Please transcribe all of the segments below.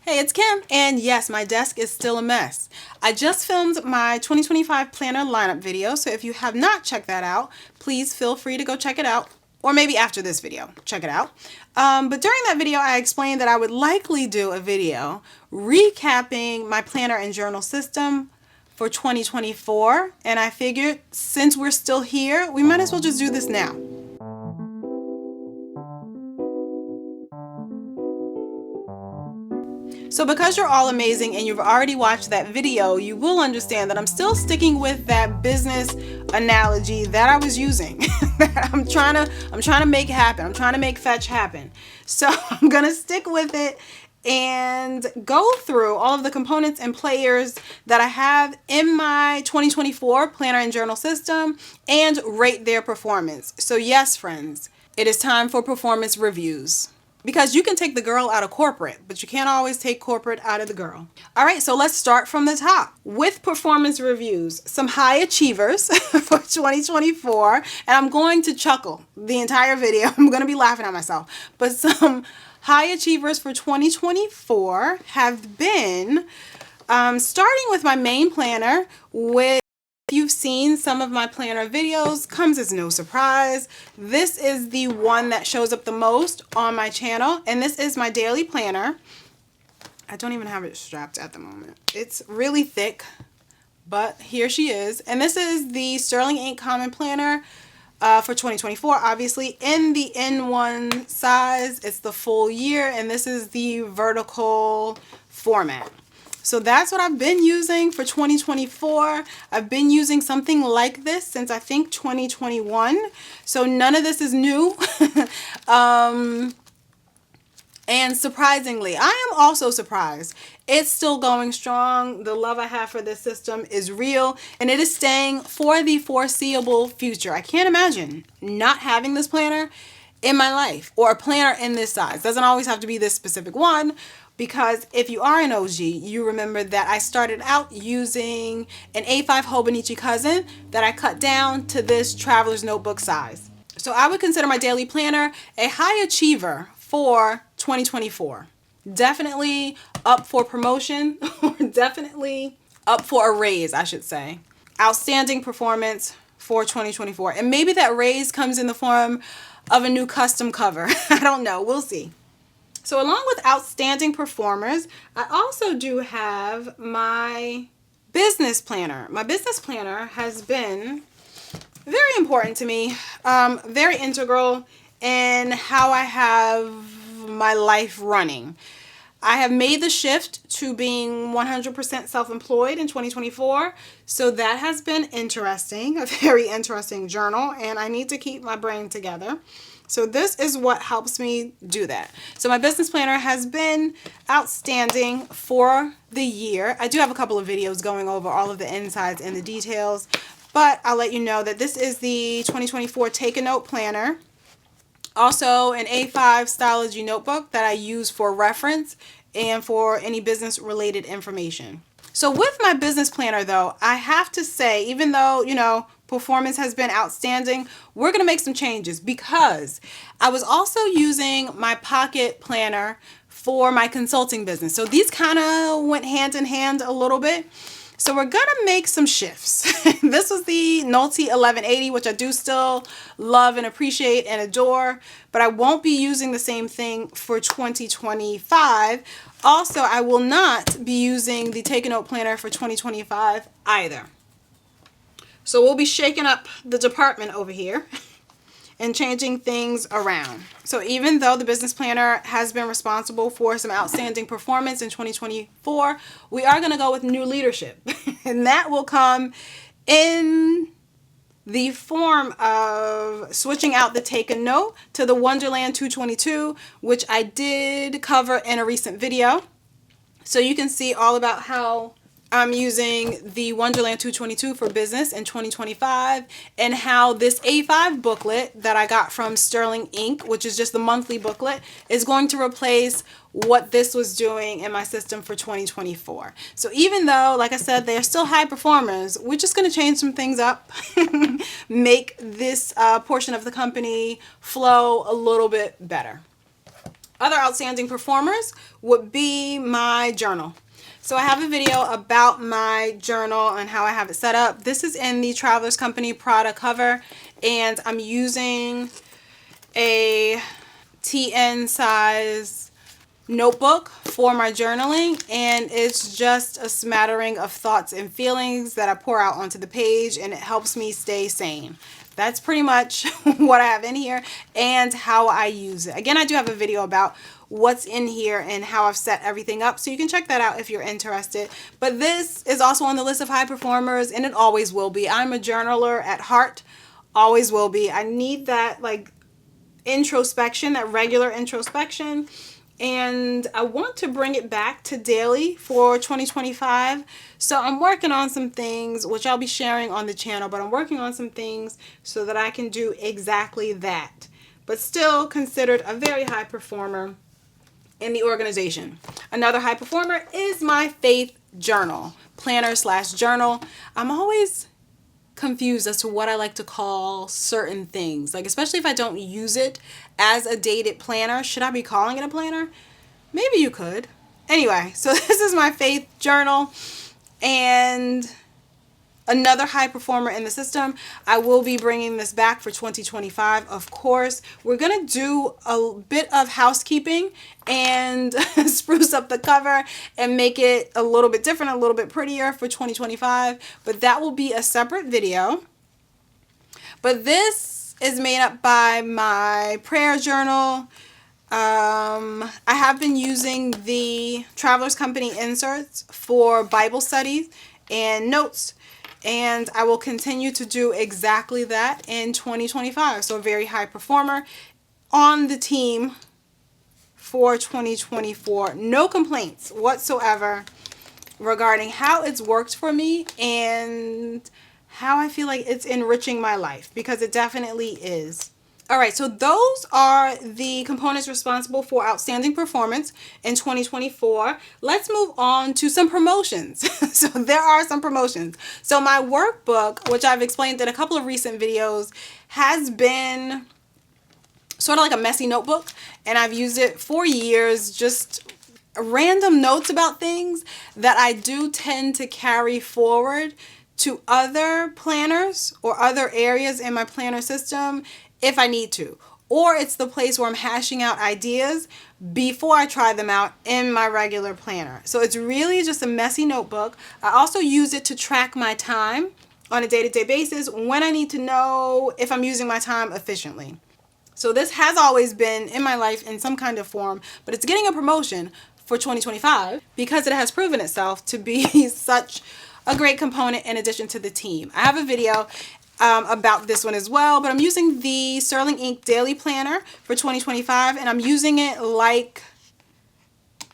Hey, it's Kim, and yes, my desk is still a mess. I just filmed my 2025 planner lineup video, so if you have not checked that out, please feel free to go check it out, or maybe after this video, check it out. But during that video, I explained that I would likely do a video recapping my planner and journal system for 2024, and I figured since we're still here, we might as well just do this now. So because you're all amazing and you've already watched that video, you will understand that I'm still sticking with that business analogy that I was using. I'm trying to make it happen. I'm trying to make fetch happen. So I'm going to stick with it and go through all of the components and players that I have in my 2024 planner and journal system and rate their performance. So yes, friends, it is time for performance reviews. Because you can take the girl out of corporate, but you can't always take corporate out of the girl. All right, so let's start from the top with performance reviews. Some high achievers for 2024, and I'm going to chuckle the entire video. I'm going to be laughing at myself. But some high achievers for 2024 have been, starting with my main planner, which if you've seen some of my planner videos, comes as no surprise. This is the one that shows up the most on my channel, and this is my daily planner. I don't even have it strapped at the moment. It's really thick, but here she is. And this is the Sterling Ink Common Planner for 2024, obviously in the N1 size. It's the full year, and this is the vertical format. So that's what I've been using for 2024. I've been using something like this since I think 2021. So none of this is new. And surprisingly, I am also surprised. It's still going strong. The love I have for this system is real, and it is staying for the foreseeable future. I can't imagine not having this planner in my life, or a planner in this size. Doesn't always have to be this specific one, because if you are an OG, you remember that I started out using an A5 Hobonichi Cousin that I cut down to this traveler's notebook size. So I would consider my daily planner a high achiever for 2024. Definitely up for promotion, or definitely up for a raise, I should say. Outstanding performance for 2024. And maybe that raise comes in the form of a new custom cover. I don't know. We'll see. So along with outstanding performers, I also do have my business planner. My business planner has been very important to me, very integral in how I have my life running. I have made the shift to being 100% self-employed in 2024, so that has been interesting, a very interesting journal, and I need to keep my brain together. So this is what helps me do that. So my business planner has been outstanding for the year. I do have a couple of videos going over all of the insides and the details, but I'll let you know that this is the 2024 Take a Note Planner. Also an A5 stalogy notebook that I use for reference and for any business related information. So with my business planner though, I have to say, even though, you know, performance has been outstanding, we're going to make some changes, because I was also using my pocket planner for my consulting business. So these kind of went hand in hand a little bit. So we're going to make some shifts. This was the nolty 1180, which I do still love and appreciate and adore, but I won't be using the same thing for 2025. Also, I will not be using the Take a Note Planner for 2025 either. So we'll be shaking up the department over here and changing things around. So even though the business planner has been responsible for some outstanding performance in 2024, we are going to go with new leadership. And that will come in the form of switching out the Take a Note to the Wonderland 222, which I did cover in a recent video. So you can see all about how I'm using the Wonderland 222 for business in 2025, and how this A5 booklet that I got from Sterling Ink, which is just the monthly booklet, is going to replace what this was doing in my system for 2024. So even though, like I said, they're still high performers, we're just going to change some things up, make this portion of the company flow a little bit better. Other outstanding performers would be my journal. So I have a video about my journal and how I have it set up. This is in the Travelers Company Prada cover, and I'm using a TN size notebook for my journaling, and it's just a smattering of thoughts and feelings that I pour out onto the page, and it helps me stay sane. That's pretty much what I have in here and how I use it. Again, I do have a video about what's in here and how I've set everything up, so you can check that out if you're interested. But this is also on the list of high performers, and it always will be. I'm a journaler at heart, always will be. I need that like introspection, that regular introspection, and I want to bring it back to daily for 2025. So I'm working on some things which I'll be sharing on the channel, but I'm working on some things so that I can do exactly that, but still considered a very high performer in the organization. Another high performer is my faith journal, planner slash journal. I'm always confused as to what I like to call certain things, like especially if I don't use it as a dated planner. Should I be calling it a planner? Maybe you could. Anyway, so this is my faith journal, and another high performer in the system. I will be bringing this back for 2025, of course. We're gonna do a bit of housekeeping and spruce up the cover and make it a little bit different, a little bit prettier for 2025, but that will be a separate video. But this is made up by my prayer journal. I have been using the Travelers Company inserts for Bible studies and notes, and I will continue to do exactly that in 2025. So a very high performer on the team for 2024. No complaints whatsoever regarding how it's worked for me and how I feel like it's enriching my life, because it definitely is. All right, so those are the components responsible for outstanding performance in 2024. Let's move on to some promotions. So there are some promotions. So my workbook, which I've explained in a couple of recent videos, has been sort of like a messy notebook, and I've used it for years, just random notes about things that I do tend to carry forward to other planners or other areas in my planner system if I need to, or it's the place where I'm hashing out ideas before I try them out in my regular planner. So it's really just a messy notebook. I also use it to track my time on a day-to-day basis when I need to know if I'm using my time efficiently. So this has always been in my life in some kind of form, but it's getting a promotion for 2025 because it has proven itself to be such a great component in addition to the team. I have a video about this one as well, but I'm using the Sterling Ink Daily Planner for 2025, and I'm using it like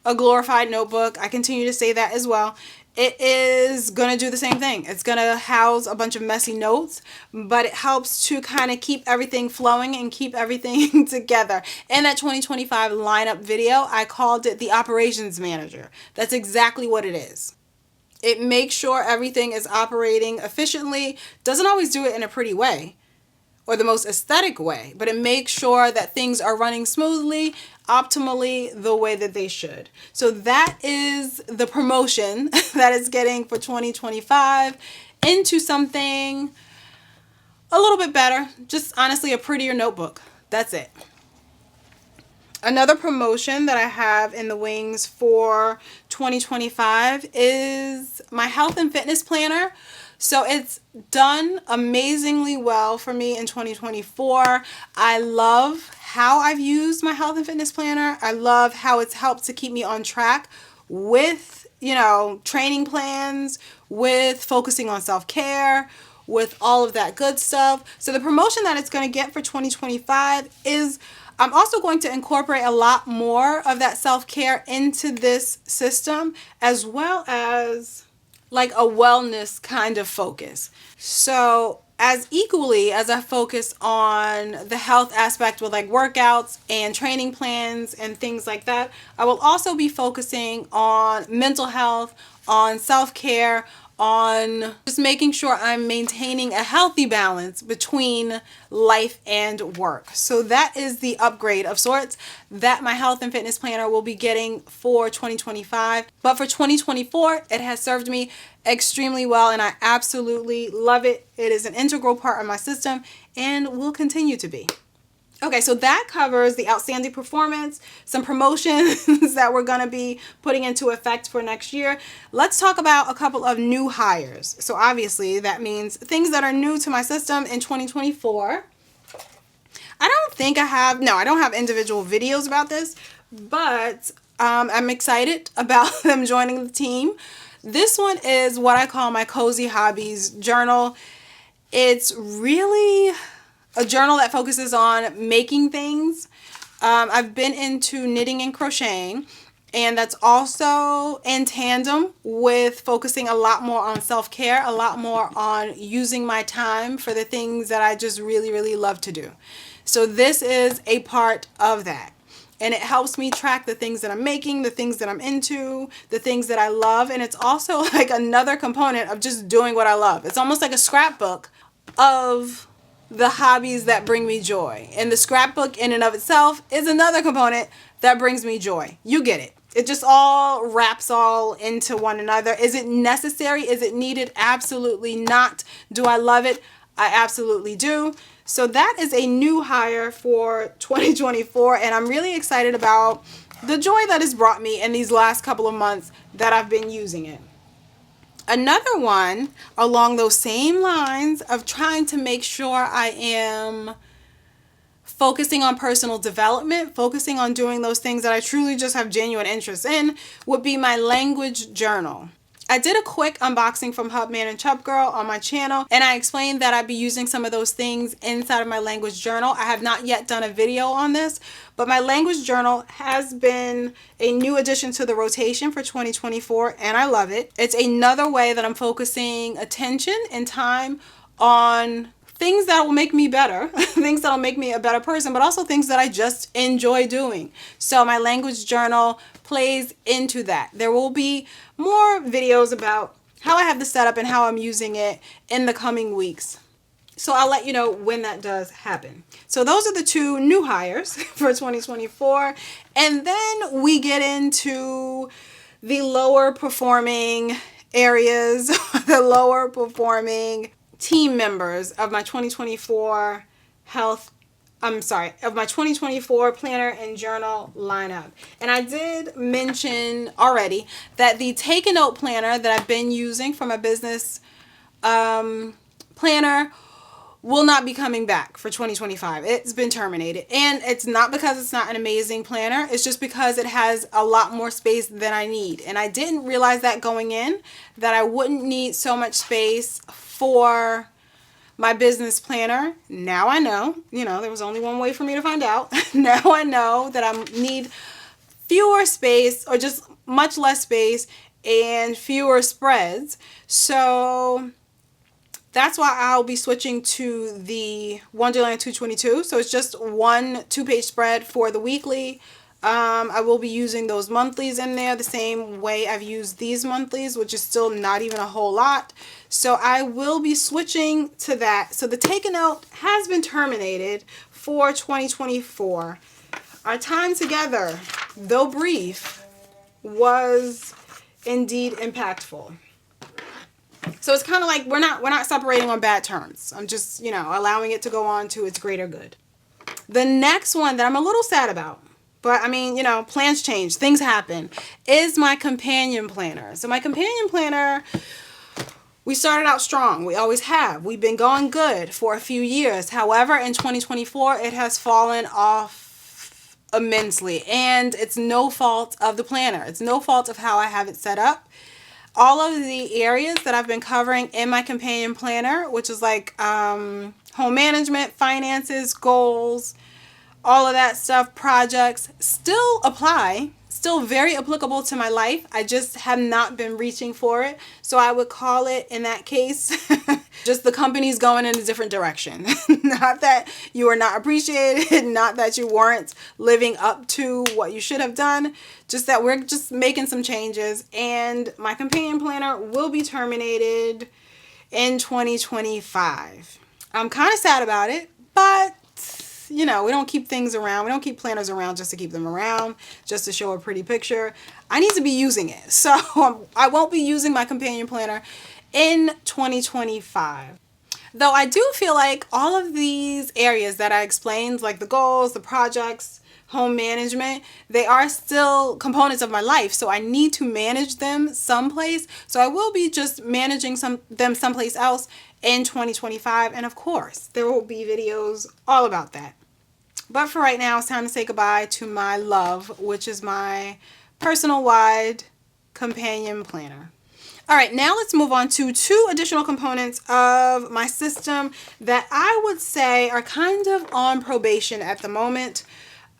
a glorified notebook. I continue to say that as well. It is going to do the same thing. It's going to house a bunch of messy notes, but it helps to kind of keep everything flowing and keep everything together. In that 2025 lineup video, I called it the Operations Manager. That's exactly what it is. It makes sure everything is operating efficiently. Doesn't always do it in a pretty way or the most aesthetic way, but it makes sure that things are running smoothly, optimally, the way that they should. So that is the promotion that it's getting for 2025 into something a little bit better. Just honestly a prettier notebook. That's it. Another promotion that I have in the wings for 2025 is my health and fitness planner. So it's done amazingly well for me in 2024. I love how I've used my health and fitness planner. I love how it's helped to keep me on track with, training plans, with focusing on self-care, with all of that good stuff. So the promotion that it's going to get for 2025 is I'm also going to incorporate a lot more of that self-care into this system, as well as like a wellness kind of focus. So as equally as I focus on the health aspect with like workouts and training plans and things like that, I will also be focusing on mental health, on self-care, on just making sure I'm maintaining a healthy balance between life and work. So that is the upgrade of sorts that my health and fitness planner will be getting for 2025. But for 2024, it has served me extremely well and I absolutely love it. It is an integral part of my system and will continue to be. Okay, so that covers the outstanding performance, some promotions that we're going to be putting into effect for next year. Let's talk about a couple of new hires. So obviously that means things that are new to my system in 2024. I don't have individual videos about this, but I'm excited about them joining the team. This one is what I call my Cozy Hobbies journal. It's really a journal that focuses on making things. I've been into knitting and crocheting, and that's also in tandem with focusing a lot more on self-care, a lot more on using my time for the things that I just really, really love to do. So this is a part of that. And it helps me track the things that I'm making, the things that I'm into, the things that I love. And it's also like another component of just doing what I love. It's almost like a scrapbook of the hobbies that bring me joy. And the scrapbook in and of itself is another component that brings me joy. You get it. It just all wraps all into one another. Is it necessary? Is it needed? Absolutely not. Do I love it? I absolutely do. So that is a new hire for 2024, and I'm really excited about the joy that it's brought me in these last couple of months that I've been using it. Another one along those same lines of trying to make sure I am focusing on personal development, focusing on doing those things that I truly just have genuine interest in, would be my language journal. I did a quick unboxing from Hub Man and Chub Girl on my channel, and I explained that I'd be using some of those things inside of my language journal. I have not yet done a video on this, but my language journal has been a new addition to the rotation for 2024, and I love it. It's another way that I'm focusing attention and time on things that will make me better, things that will make me a better person, but also things that I just enjoy doing. So my language journal plays into that. There will be more videos about how I have this set up and how I'm using it in the coming weeks. So I'll let you know when that does happen. So those are the two new hires for 2024. And then we get into the lower performing areas, the lower performing team members of my 2024 of my 2024 planner and journal lineup. And I did mention already that the Take a Note planner that I've been using for my business planner will not be coming back for 2025. It's been terminated. And it's not because it's not an amazing planner. It's just because it has a lot more space than I need. And I didn't realize that going in, that I wouldn't need so much space for my business planner. Now I know, there was only one way for me to find out. Now I know that I need fewer space, or just much less space, and fewer spreads. So that's why I'll be switching to the Wonderland 222. So it's just one 2-page spread for the weekly. I will be using those monthlies in there the same way I've used these monthlies, which is still not even a whole lot. So I will be switching to that. So the Take a Note has been terminated for 2024. Our time together, though brief, was indeed impactful. So it's kind of like we're not separating on bad terms. I'm just, allowing it to go on to its greater good. The next one that I'm a little sad about, but I mean, plans change, things happen, is my companion planner. So my companion planner, we started out strong. We always have. We've been going good for a few years. However, in 2024, it has fallen off immensely. And it's no fault of the planner. It's no fault of how I have it set up. All of the areas that I've been covering in my companion planner, which is like home management, finances, goals, all of that stuff, projects, still apply, still very applicable to my life. I just have not been reaching for it. So I would call it, in that case, Just the company's going in a different direction. Not that you are not appreciated, not that you weren't living up to what you should have done, just that we're just making some changes, and my companion planner will be terminated in 2025. I'm kind of sad about it, but you know, we don't keep things around. We don't keep planners around just to keep them around, just to show a pretty picture. I need to be using it. So I won't be using my companion planner in 2025. Though I do feel like all of these areas that I explained, like the goals, the projects, home management, they are still components of my life. So I need to manage them someplace. So I will be just managing them someplace else in 2025. And of course, there will be videos all about that. But for right now, it's time to say goodbye to my love, which is my personal wide companion planner. All right, now let's move on to 2 additional components of my system that I would say are kind of on probation at the moment.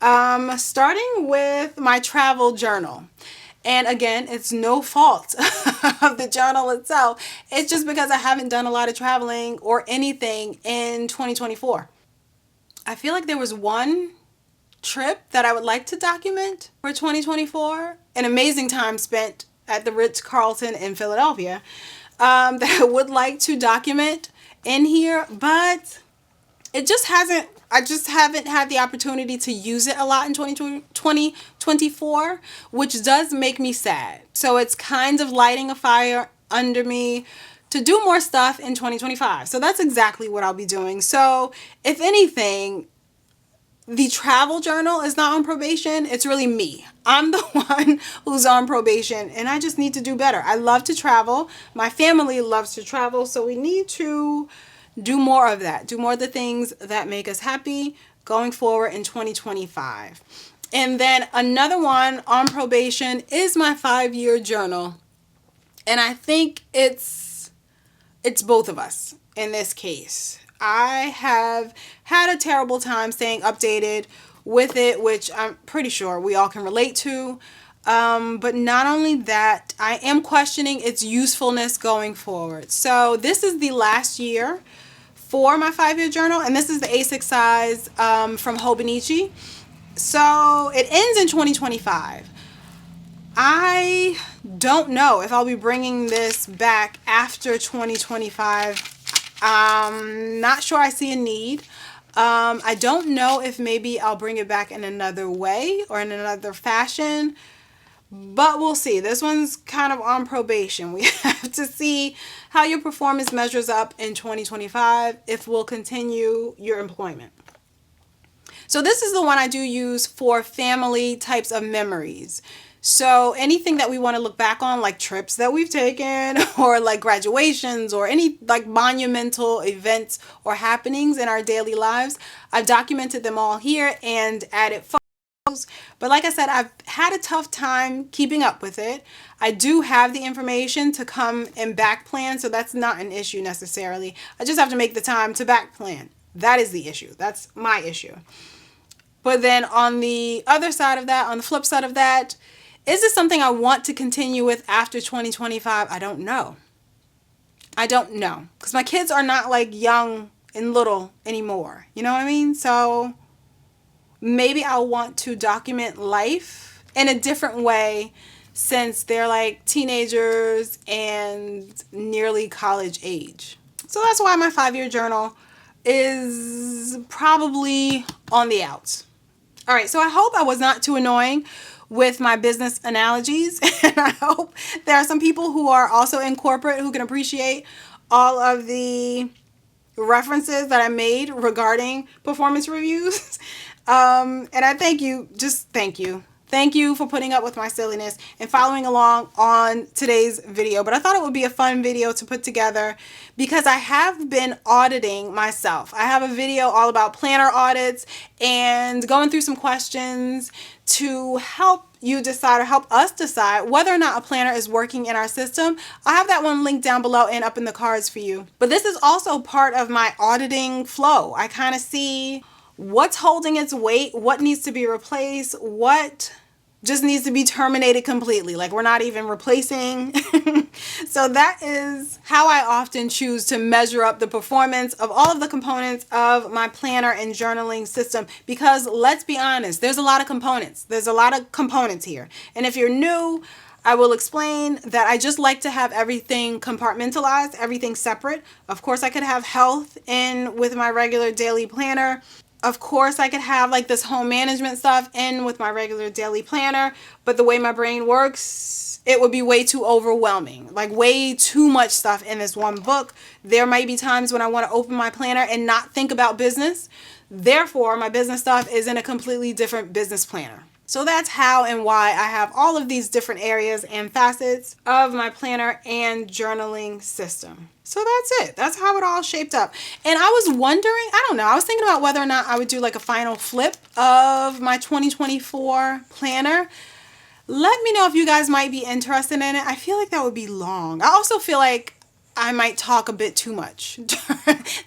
Starting with my travel journal. And again, it's no fault of the journal itself. It's just because I haven't done a lot of traveling or anything in 2024. I feel like there was one trip that I would like to document for 2024. An amazing time spent at the Ritz-Carlton in Philadelphia that I would like to document in here, but it just hasn't. I just haven't had the opportunity to use it a lot in 2024, which does make me sad. So it's kind of lighting a fire under me to do more stuff in 2025. So that's exactly what I'll be doing. So if anything, the travel journal is not on probation. It's really me. I'm the one who's on probation, and I just need to do better. I love to travel. My family loves to travel. So we need to do more of that. Do more of the things that make us happy going forward in 2025. And then another one on probation is my 5-year journal. And I think it's both of us in this case. I have had a terrible time staying updated with it, which I'm pretty sure we all can relate to. But not only that, I am questioning its usefulness going forward. So this is the last year for my 5-year journal, and this is the A6 size from Hobbies. So it ends in 2025. I don't know if I'll be bringing this back after 2025. Not sure I see a need. I don't know if maybe I'll bring it back in another way or in another fashion, but we'll see. This one's kind of on probation. We have to see how your performance measures up in 2025 if we'll continue your employment. So this is the one I do use for family types of memories. So anything that we want to look back on, like trips that we've taken or like graduations or any like monumental events or happenings in our daily lives, I've documented them all here and added photos. But like I said, I've had a tough time keeping up with it. I do have the information to come and back plan, so that's not an issue necessarily. I just have to make the time to back plan. That is the issue. That's my issue. But then on the other side of that, on the flip side of that, is this something I want to continue with after 2025? I don't know. I don't know. Because my kids are not like young and little anymore. You know what I mean? So maybe I'll want to document life in a different way since they're like teenagers and nearly college age. So that's why my 5-year journal is probably on the outs. All right, so I hope I was not too annoying with my business analogies, and I hope there are some people who are also in corporate who can appreciate all of the references that I made regarding performance reviews. And I thank you, just thank you. Thank you for putting up with my silliness and following along on today's video. But I thought it would be a fun video to put together because I have been auditing myself. I have a video all about planner audits and going through some questions to help you decide or help us decide whether or not a planner is working in our system. I have that one linked down below and up in the cards for you. But this is also part of my auditing flow. I kind of see what's holding its weight, what needs to be replaced, what just needs to be terminated completely. Like, we're not even replacing. So that is how I often choose to measure up the performance of all of the components of my planner and journaling system, because let's be honest, there's a lot of components. There's a lot of components here. And if you're new, I will explain that I just like to have everything compartmentalized, everything separate. Of course, I could have health in with my regular daily planner. Of course, I could have like this home management stuff in with my regular daily planner, but the way my brain works, it would be way too overwhelming, like way too much stuff in this one book. There might be times when I want to open my planner and not think about business. Therefore, my business stuff is in a completely different business planner. So that's how and why I have all of these different areas and facets of my planner and journaling system. So that's it. That's how it all shaped up. And I was wondering, I don't know, I was thinking about whether or not I would do like a final flip of my 2024 planner. Let me know if you guys might be interested in it. I feel like that would be long. I also feel like I might talk a bit too much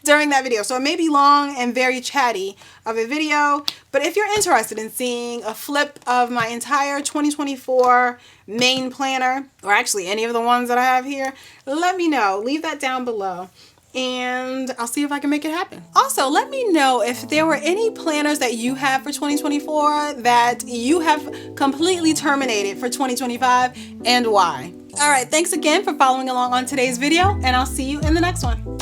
during that video. So it may be long and very chatty of a video, but if you're interested in seeing a flip of my entire 2024 main planner, or actually any of the ones that I have here, let me know. Leave that down below and I'll see if I can make it happen. Also, let me know if there were any planners that you have for 2024 that you have completely terminated for 2025 and why. All right, thanks again for following along on today's video, and I'll see you in the next one.